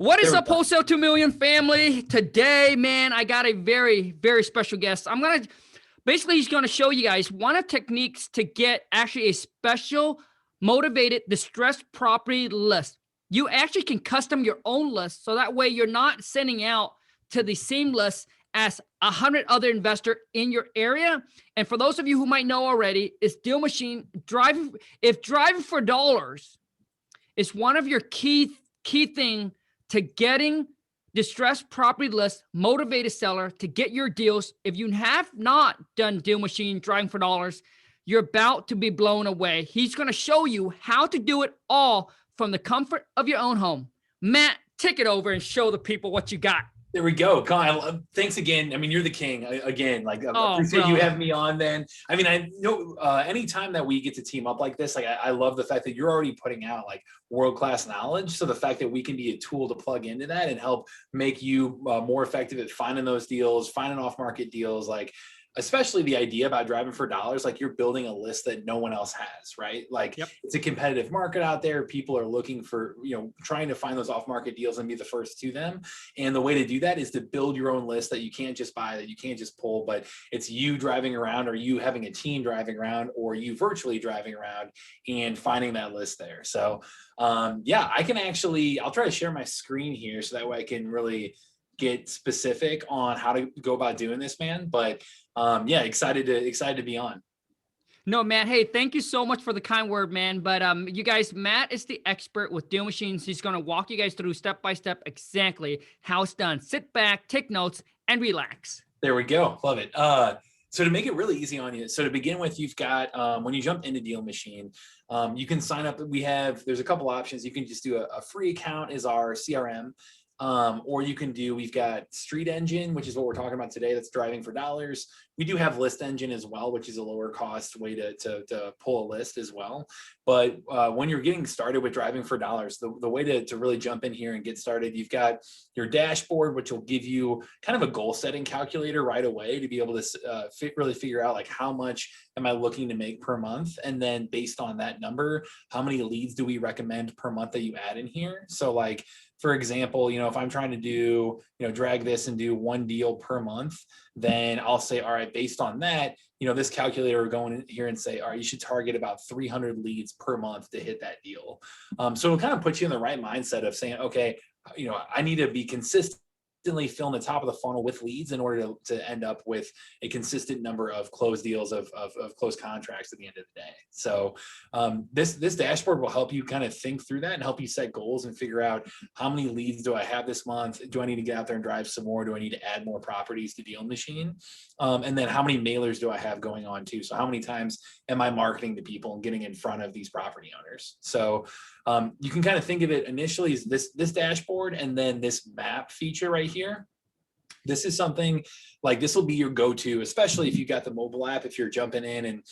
What is There we up, go. Wholesale 2 Million family? Today, man, I got a very, very special guest. He's going to show you guys one of the techniques to get actually a special, motivated, distressed property list. You actually can custom your own list, so that way you're not sending out to the same list as 100 other investors in your area. And for those of you who might know already, it's Deal Machine. Driving for dollars is one of your key thing to getting distressed property list, motivated seller to get your deals. If you have not done Deal Machine, driving for dollars, you're about to be blown away. He's going to show you how to do it all from the comfort of your own home. Matt, take it over and show the people what you got. There we go. Kyle, thanks again. I mean, you're the king again. Like, I appreciate you having me on, man. I mean, I know anytime that we get to team up like this, like I love the fact that you're already putting out like world-class knowledge. So the fact that we can be a tool to plug into that and help make you more effective at finding those deals, finding off-market deals, like especially the idea about driving for dollars, like you're building a list that no one else has, right? Like It's a competitive market out there. People are looking for, trying to find those off-market deals and be the first to them. And the way to do that is to build your own list that you can't just buy, that you can't just pull, but it's you driving around, or you having a team driving around, or you virtually driving around and finding that list there. So I'll try to share my screen here so that way I can really get specific on how to go about doing this, man. But excited to be on. No, Matt. Hey, thank you so much for the kind word, man. But you guys, Matt is the expert with Deal Machines. He's going to walk you guys through step by step exactly how it's done. Sit back, take notes, and relax. There we go. Love it. So to make it really easy on you, so to begin with, you've got when you jump into Deal Machine, you can sign up. There's a couple options. You can just do a free account as our CRM. Or we've got Street Engine, which is what we're talking about today. That's driving for dollars. We do have List Engine as well, which is a lower cost way to pull a list as well. But when you're getting started with driving for dollars, the way to really jump in here and get started, you've got your dashboard, which will give you kind of a goal setting calculator right away to be able to really figure out like how much am I looking to make per month? And then based on that number, how many leads do we recommend per month that you add in here? So like, for example, if I'm trying to do, drag this and do one deal per month, then I'll say, all right, based on that, this calculator will go in here and say, all right, you should target about 300 leads per month to hit that deal. So it'll kind of put you in the right mindset of saying, okay, I need to be consistently fill in the top of the funnel with leads in order to end up with a consistent number of closed deals of closed contracts at the end of the day. So this dashboard will help you kind of think through that and help you set goals and figure out how many leads do I have this month? Do I need to get out there and drive some more? Do I need to add more properties to Deal Machine? And then how many mailers do I have going on too? So how many times am I marketing to people and getting in front of these property owners? So you can kind of think of it initially as this dashboard, and then this map feature right here. This is something like this will be your go-to, especially if you got the mobile app, if you're jumping in and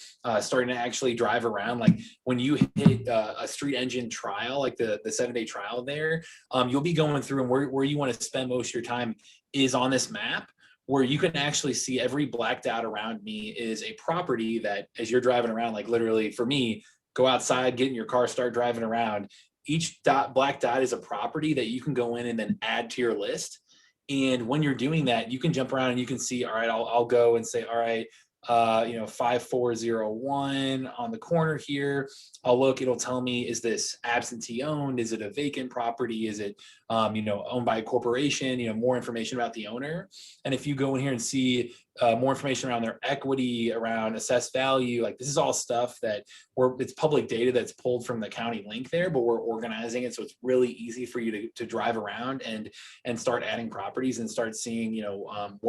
starting to actually drive around. Like when you hit a Street Engine trial, like the 7-day trial there, you'll be going through, and where you want to spend most of your time is on this map, where you can actually see every black dot around me is a property that as you're driving around, like literally for me, go outside, get in your car, start driving around. Each black dot is a property that you can go in and then add to your list. And when you're doing that, you can jump around and you can see, all right, I'll go and say, all right, 5401 on the corner here. I'll look, it'll tell me, is this absentee owned? Is it a vacant property? Is it, owned by a corporation? More information about the owner. And if you go in here and see more information around their equity, around assessed value, like this is all stuff that it's public data that's pulled from the county link there, but we're organizing it so it's really easy for you to drive around and start adding properties and start seeing, how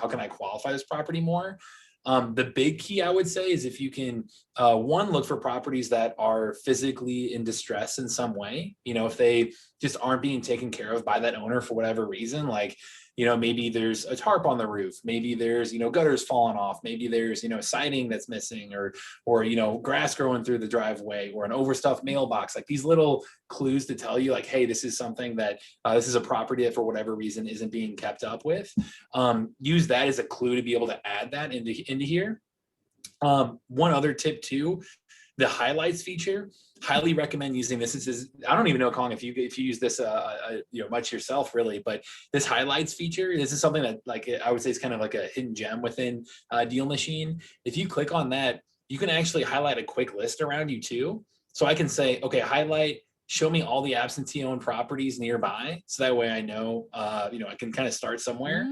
can I qualify this property more? The big key, I would say, is if you can, one, look for properties that are physically in distress in some way. If they just aren't being taken care of by that owner for whatever reason, like, maybe there's a tarp on the roof, maybe there's, gutters falling off, maybe there's, siding that's missing, or, grass growing through the driveway, or an overstuffed mailbox, like these little clues to tell you like, hey, this is something that, this is a property that for whatever reason isn't being kept up with. Use that as a clue to be able to add that into here. One other tip too, The highlights feature, highly recommend using this. I don't even know, Kong, if you use this much yourself really, but this highlights feature, this is something that like I would say is kind of like a hidden gem within Deal Machine. If you click on that, you can actually highlight a quick list around you too. So I can say, okay, highlight, show me all the absentee owned properties nearby. So that way I know, I can kind of start somewhere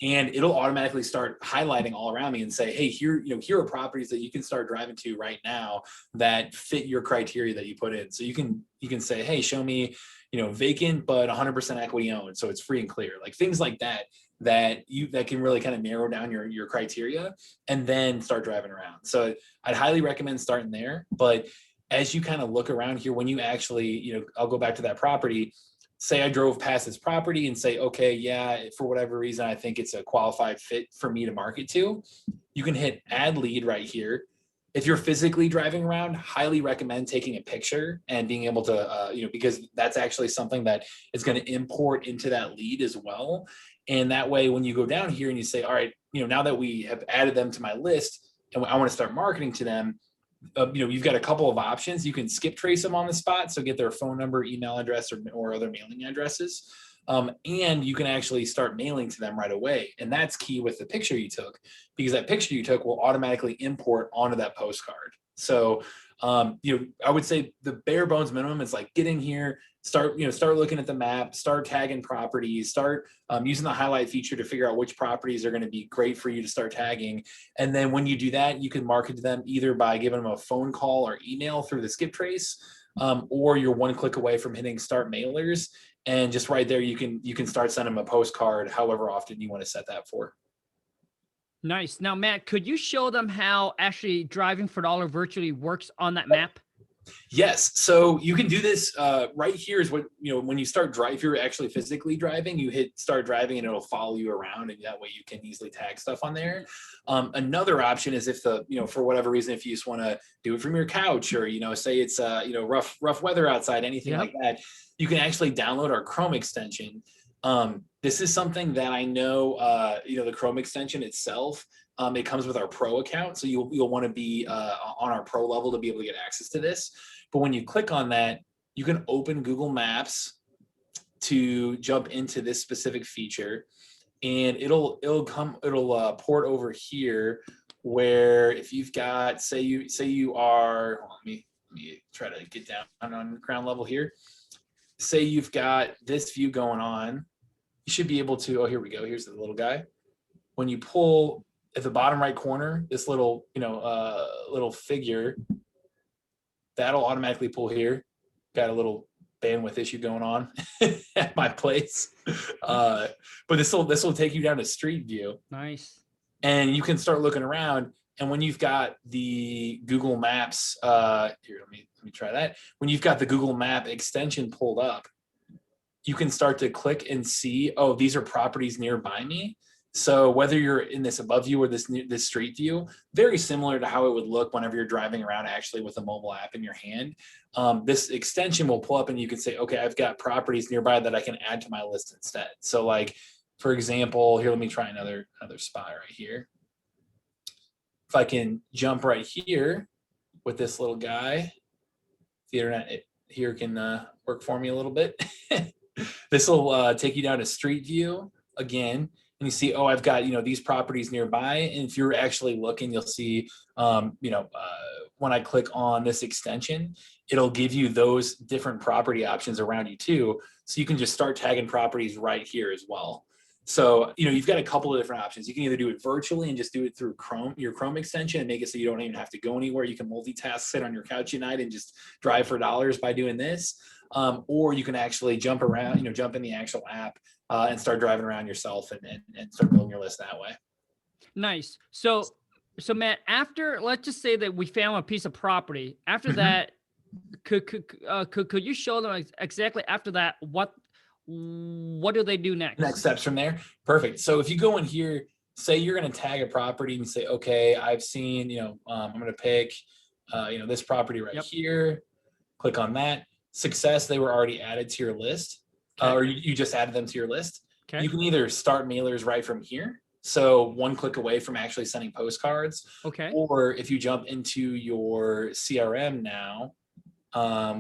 and it'll automatically start highlighting all around me and say, hey, here are properties that you can start driving to right now that fit your criteria that you put in. So you can say, hey, show me, vacant, but 100% equity owned. So it's free and clear, like things like that can really kind of narrow down your criteria and then start driving around. So I'd highly recommend starting there. But as you kind of look around here, when you actually, I'll go back to that property, say I drove past this property and say, okay, yeah, for whatever reason, I think it's a qualified fit for me to market to, you can hit add lead right here. If you're physically driving around, highly recommend taking a picture and being able to, because that's actually something that is going to import into that lead as well. And that way, when you go down here and you say, all right, now that we have added them to my list and I want to start marketing to them, you've got a couple of options. You can skip trace them on the spot. So get their phone number, email address, or other mailing addresses. And you can actually start mailing to them right away. And that's key with the picture you took, because that picture you took will automatically import onto that postcard. So, I would say the bare bones minimum is like get in here, start looking at the map, start tagging properties, start using the highlight feature to figure out which properties are going to be great for you to start tagging. And then when you do that, you can market to them either by giving them a phone call or email through the skip trace, or you're one click away from hitting start mailers. And just right there, you can start sending them a postcard however often you want to set that for. Nice. Now, Matt, could you show them how actually driving for dollar virtually works on that map? Yes. So you can do this right here is what, when you start driving, if you're actually physically driving, you hit start driving and it'll follow you around. And that way you can easily tag stuff on there. Another option is if for whatever reason, if you just want to do it from your couch or, say it's, rough weather outside, anything like that, you can actually download our Chrome extension. This is something that I know, the Chrome extension itself, it comes with our Pro account. So you'll want to be on our Pro level to be able to get access to this. But when you click on that, you can open Google Maps to jump into this specific feature, and it'll port over here where if you've got, say you are, let me try to get down on ground level here. Say you've got this view going on, you should be able to, oh, here we go. Here's the little guy. When you pull at the bottom right corner, this little, little figure, that'll automatically pull here. Got a little bandwidth issue going on at my place. But this will take you down to street view. Nice. And you can start looking around. And when you've got the Google Maps, here, let me try that. When you've got the Google Map extension pulled up, you can start to click and see, oh, these are properties nearby me. So whether you're in this above view or this street view, very similar to how it would look whenever you're driving around actually with a mobile app in your hand. This extension will pull up and you can say, okay, I've got properties nearby that I can add to my list instead. So like, for example, here, let me try another spot right here. If I can jump right here with this little guy, the internet here can work for me a little bit. This will take you down to street view again. And you see, oh, I've got, these properties nearby. And if you're actually looking, you'll see, when I click on this extension, it'll give you those different property options around you too. So you can just start tagging properties right here as well. So, you've got a couple of different options. You can either do it virtually and just do it through your Chrome extension and make it so you don't even have to go anywhere. You can multitask, sit on your couch at night and just drive for dollars by doing this. Or you can actually jump around, jump in the actual app and start driving around yourself and start building your list that way. Nice. So Matt, after, let's just say that we found a piece of property. After that, could you show them exactly after that, what do they do next? Next steps from there. Perfect. So if you go in here, say you're going to tag a property and say, okay, I've seen, I'm going to pick, this property right here. Click on that. Success, they were already added to your list, or you just added them to your list. Okay. You can either start mailers right from here, So one click away from actually sending postcards. Okay. Or if you jump into your CRM now,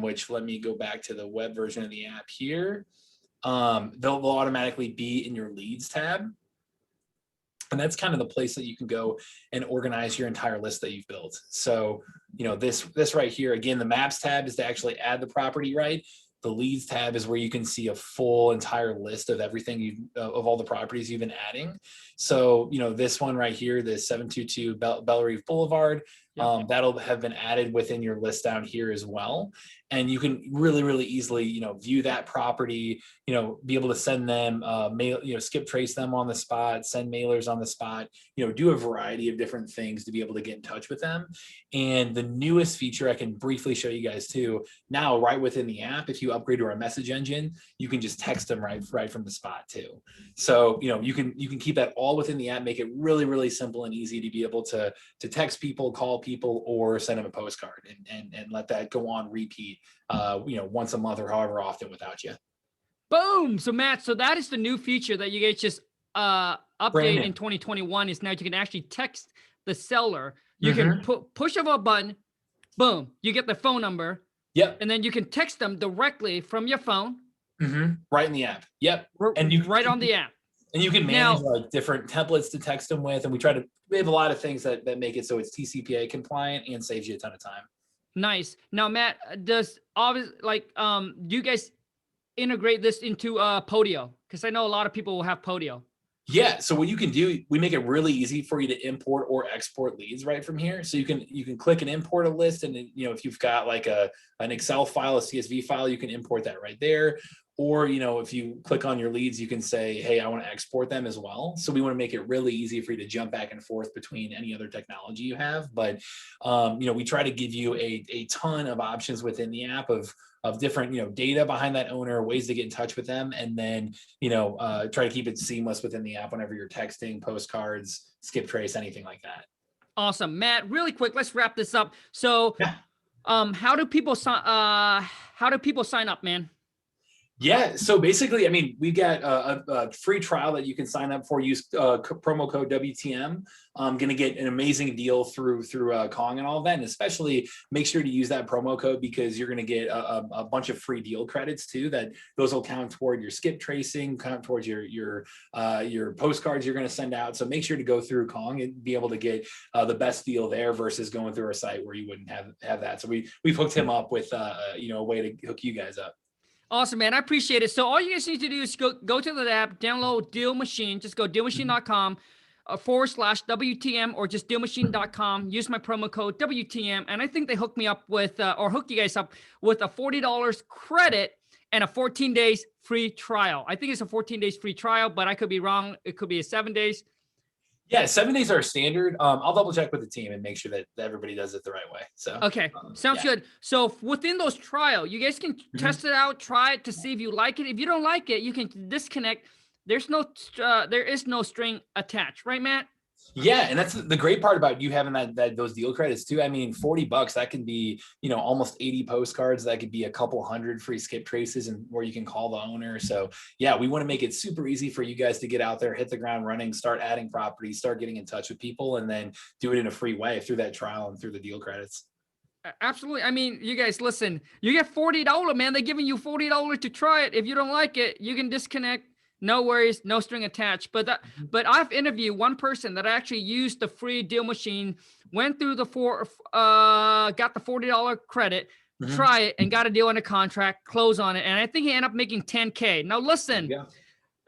which let me go back to the web version of the app here. They'll automatically be in your leads tab. And that's kind of the place that you can go and organize your entire list that you've built. So, this right here, again, the maps tab is to actually add the property, right? The leads tab is where you can see a full entire list of everything of all the properties you've been adding. So, this one right here, the 722 Belle Reve Boulevard, that'll have been added within your list down here as well. And you can really, really easily, view that property, be able to send them mail, skip trace them on the spot, send mailers on the spot, do a variety of different things to be able to get in touch with them. And the newest feature I can briefly show you guys too, now right within the app, if you upgrade to our message engine, you can just text them right from the spot too. So, you can keep that all within the app, make it really, really simple and easy to be able to text people, call people, or send them a postcard and let that go on repeat, once a month or however often without you. Boom. So Matt, so that is the new feature that you guys just update in 2021 is now you can actually text the seller. You can push of a button, boom, you get the phone number. Yep. And then you can text them directly from your phone. Right in the app. Yep. And you right on the app. And you can manage like different templates to text them with. And we have a lot of things that make it so it's TCPA compliant and saves you a ton of time. Nice. Now, Matt, do you guys integrate this into Podio? Because I know a lot of people will have Podio. Yeah. So what you can do, we make it really easy for you to import or export leads right from here. So you can click and import a list, and if you've got like an Excel file, a CSV file, you can import that right there. Or, if you click on your leads, you can say, hey, I want to export them as well. So we want to make it really easy for you to jump back and forth between any other technology you have. But, we try to give you a ton of options within the app of different, data behind that owner, ways to get in touch with them, and then, try to keep it seamless within the app whenever you're texting, postcards, skip trace, anything like that. Awesome. Matt, really quick, let's wrap this up. So, how do people sign up, man? Yeah. So basically, we've got a free trial that you can sign up for. Use promo code WTM. I'm going to get an amazing deal through Kong and all of that. And especially make sure to use that promo code because you're going to get a bunch of free deal credits too. That those will count toward your skip tracing, count towards your postcards you're going to send out. So make sure to go through Kong and be able to get the best deal there versus going through our site where you wouldn't have that. So we've hooked him up with a way to hook you guys up. Awesome, man. I appreciate it. So all you guys need to do is go to the app, download Deal Machine. Just go dealmachine.com /WTM or just dealmachine.com. Use my promo code WTM. And I think they hook me up with, or hook you guys up with a $40 credit and a 14 days free trial. I think it's a 14 days free trial, but I could be wrong. It could be a 7 days. Yeah, 7 days are standard. I'll double check with the team and make sure that everybody does it the right way. So okay, sounds good. So within those trial, you guys can test it out, try it to see if you like it. If you don't like it, you can disconnect. There is no string attached, right, Matt? Yeah, and that's the great part about you having those deal credits too. $40 that can be almost 80 postcards. That could be a couple hundred free skip traces, and where you can call the owner. So yeah, we want to make it super easy for you guys to get out there, hit the ground running, start adding properties, start getting in touch with people, and then do it in a free way through that trial and through the deal credits. Absolutely. You guys, listen. You get $40, man. They're giving you $40 to try it. If you don't like it, you can disconnect. No worries, no string attached. But I've interviewed one person that actually used the free Deal Machine, went through got the $40 credit, try it, and got a deal under contract, close on it, and I think he ended up making $10K. Now listen,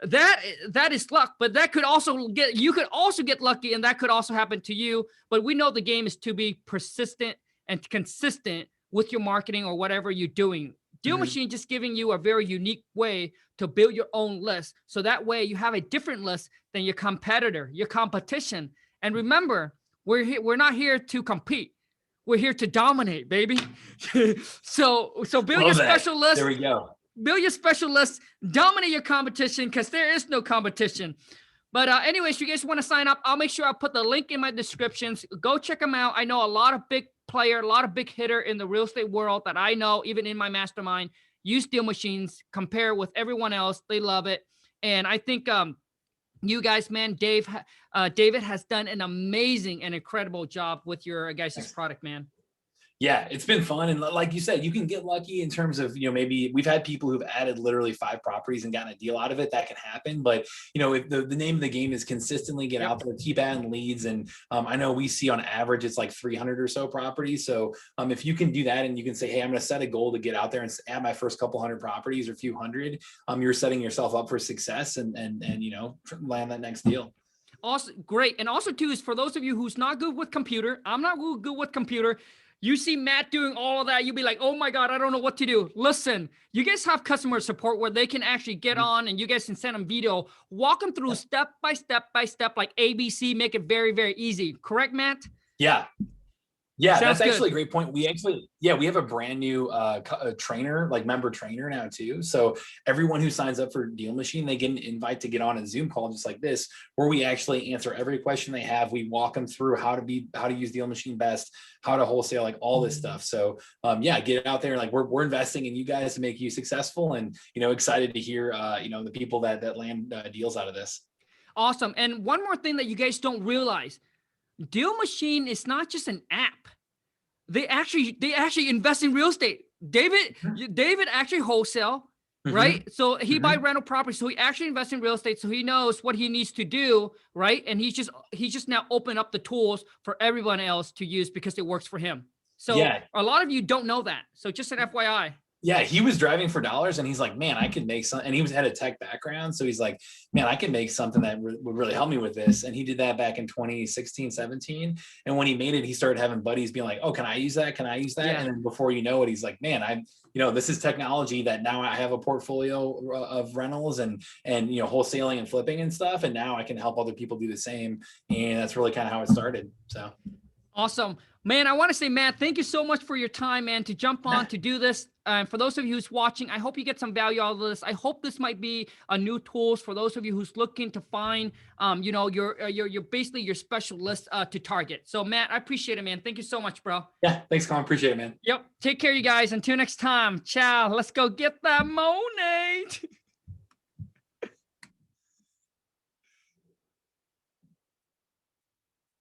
that is luck, but you could also get lucky, and that could also happen to you. But we know the game is to be persistent and consistent with your marketing or whatever you're doing. Deal Machine just giving you a very unique way to build your own list. So that way you have a different list than your competitor, your competition. And remember, we're not here to compete. We're here to dominate, baby. So build your special list. There we go. Build your special list, dominate your competition because there is no competition. But anyways, you guys want to sign up, I'll make sure I put the link in my descriptions. Go check them out. I know a lot of big player, a lot of big hitter in the real estate world that I know, even in my mastermind, use Deal Machines, compare with everyone else. They love it. And I think you guys, man. David has done an amazing and incredible job with your guys' product, man. Yeah, it's been fun. And like you said, you can get lucky in terms of, maybe we've had people who've added literally 5 properties and gotten a deal out of it. That can happen. But, if the name of the game is consistently get out there, keep adding leads. And I know we see on average, it's like 300 or so properties. So if you can do that and you can say, hey, I'm going to set a goal to get out there and add my first couple hundred properties or few hundred, you're setting yourself up for success and land that next deal. Also, great. And also too, is for those of you who's not good with computer, I'm not good with computer. You see Matt doing all of that, you'll be like, oh my God, I don't know what to do. Listen, you guys have customer support where they can actually get on and you guys can send them video, walk them through step by step, like ABC, make it very, very easy. Correct, Matt? Yeah. Yeah, Sounds that's actually good. a great point. We have a brand new trainer, like member trainer now too. So everyone who signs up for Deal Machine, they get an invite to get on a Zoom call just like this, where we actually answer every question they have. We walk them through how to use Deal Machine best, how to wholesale, like all this stuff. So get out there. Like we're investing in you guys to make you successful, and excited to hear the people that land deals out of this. Awesome. And one more thing that you guys don't realize, Deal Machine is not just an app. They actually invest in real estate. David actually wholesale, right? So he buy rental property. So he actually invests in real estate. So he knows what he needs to do, right? And he's just now open up the tools for everyone else to use because it works for him. So a lot of you don't know that. So just an FYI. Yeah, he was driving for dollars and he's like, man, I could make something. And he had a tech background. So he's like, man, I can make something that would really help me with this. And he did that back in 2016, 17. And when he made it, he started having buddies being like, oh, can I use that? Can I use that? Yeah. And then before you know it, he's like, man, this is technology that now I have a portfolio of rentals and wholesaling and flipping and stuff. And now I can help other people do the same. And that's really kind of how it started. So. Awesome, man. I want to say, Matt, thank you so much for your time, man, to jump on to do this. For those of you who's watching, I hope you get some value out of this. I hope this might be a new tools for those of you who's looking to find, your basically your special list to target. So Matt, I appreciate it, man. Thank you so much, bro. Yeah. Thanks, Colin. Appreciate it, man. Yep. Take care, you guys. Until next time. Ciao. Let's go get that money.